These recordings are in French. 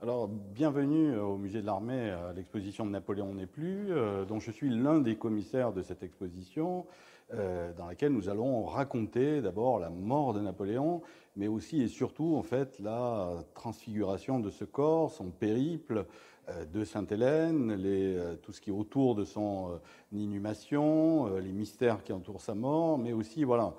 Alors, bienvenue au Musée de l'Armée à l'exposition de Napoléon n'est plus, dont je suis l'un des commissaires de cette exposition, dans laquelle nous allons raconter d'abord la mort de Napoléon, mais aussi et surtout en fait la transfiguration de ce corps, son périple de Sainte-Hélène, tout ce qui est autour de son inhumation, les mystères qui entourent sa mort, mais aussi voilà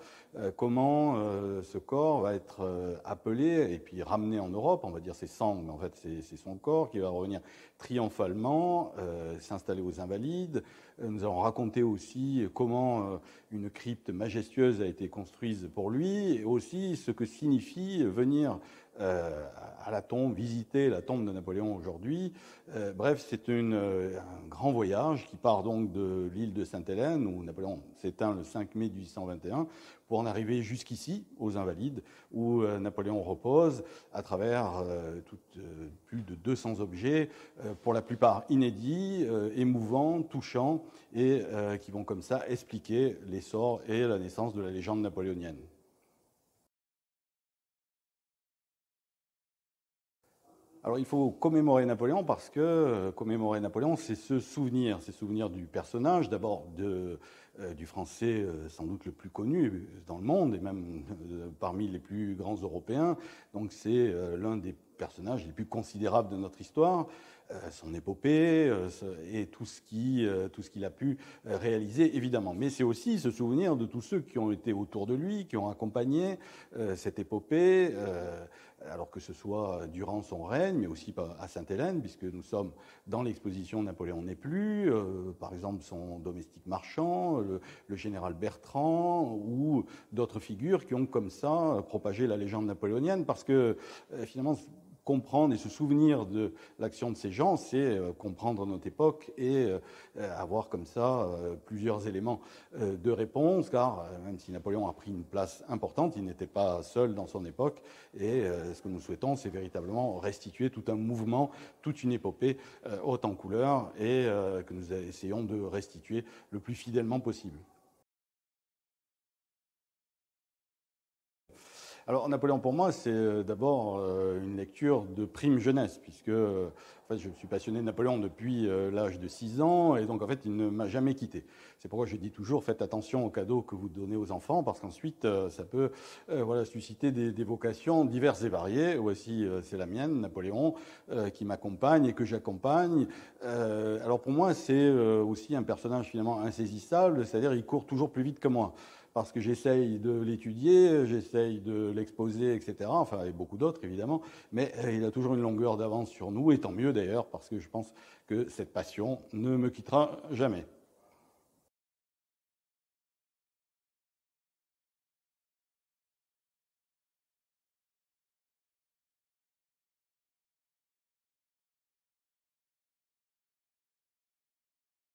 comment ce corps va être appelé et puis ramené en Europe. On va dire ses cendres, mais en fait c'est son corps qui va revenir triomphalement, s'installer aux Invalides. Nous allons raconter aussi comment une crypte majestueuse a été construite pour lui, et aussi ce que signifie venir à la tombe, visiter la tombe de Napoléon aujourd'hui. Bref, c'est un grand voyage qui part donc de l'île de Sainte-Hélène, où Napoléon s'éteint le 5 mai 1821, pour en arriver jusqu'ici, aux Invalides, où Napoléon repose à travers plus de 200 objets, pour la plupart inédits, émouvants, touchants, et qui vont comme ça expliquer l'essor et la naissance de la légende napoléonienne. Alors il faut commémorer Napoléon parce que commémorer Napoléon, c'est se souvenir du personnage, d'abord du Français sans doute le plus connu dans le monde et même parmi les plus grands Européens. Donc c'est l'un des personnages les plus considérables de notre histoire, son épopée et tout ce qu'il a pu réaliser évidemment. Mais c'est aussi se souvenir de tous ceux qui ont été autour de lui, qui ont accompagné cette épopée. Alors que ce soit durant son règne, mais aussi à Sainte-Hélène, puisque nous sommes dans l'exposition Napoléon n'est plus, par exemple son domestique marchand, le général Bertrand, ou d'autres figures qui ont comme ça propagé la légende napoléonienne, parce que finalement, comprendre et se souvenir de l'action de ces gens, c'est comprendre notre époque et avoir comme ça plusieurs éléments de réponse, car même si Napoléon a pris une place importante, il n'était pas seul dans son époque, et ce que nous souhaitons, c'est véritablement restituer tout un mouvement, toute une épopée haute en couleurs, et que nous essayons de restituer le plus fidèlement possible. Alors Napoléon pour moi, c'est d'abord une lecture de prime jeunesse, puisque en fait, je suis passionné de Napoléon depuis l'âge de 6 ans, et donc en fait il ne m'a jamais quitté. C'est pourquoi je dis toujours faites attention aux cadeaux que vous donnez aux enfants, parce qu'ensuite ça peut voilà, susciter des vocations diverses et variées. Voici c'est la mienne, Napoléon, qui m'accompagne et que j'accompagne. Alors pour moi c'est aussi un personnage finalement insaisissable, c'est-à-dire il court toujours plus vite que moi, parce que j'essaye de l'étudier, j'essaye de l'exposer, etc. Enfin, et beaucoup d'autres, évidemment. Mais il a toujours une longueur d'avance sur nous, et tant mieux d'ailleurs, parce que je pense que cette passion ne me quittera jamais.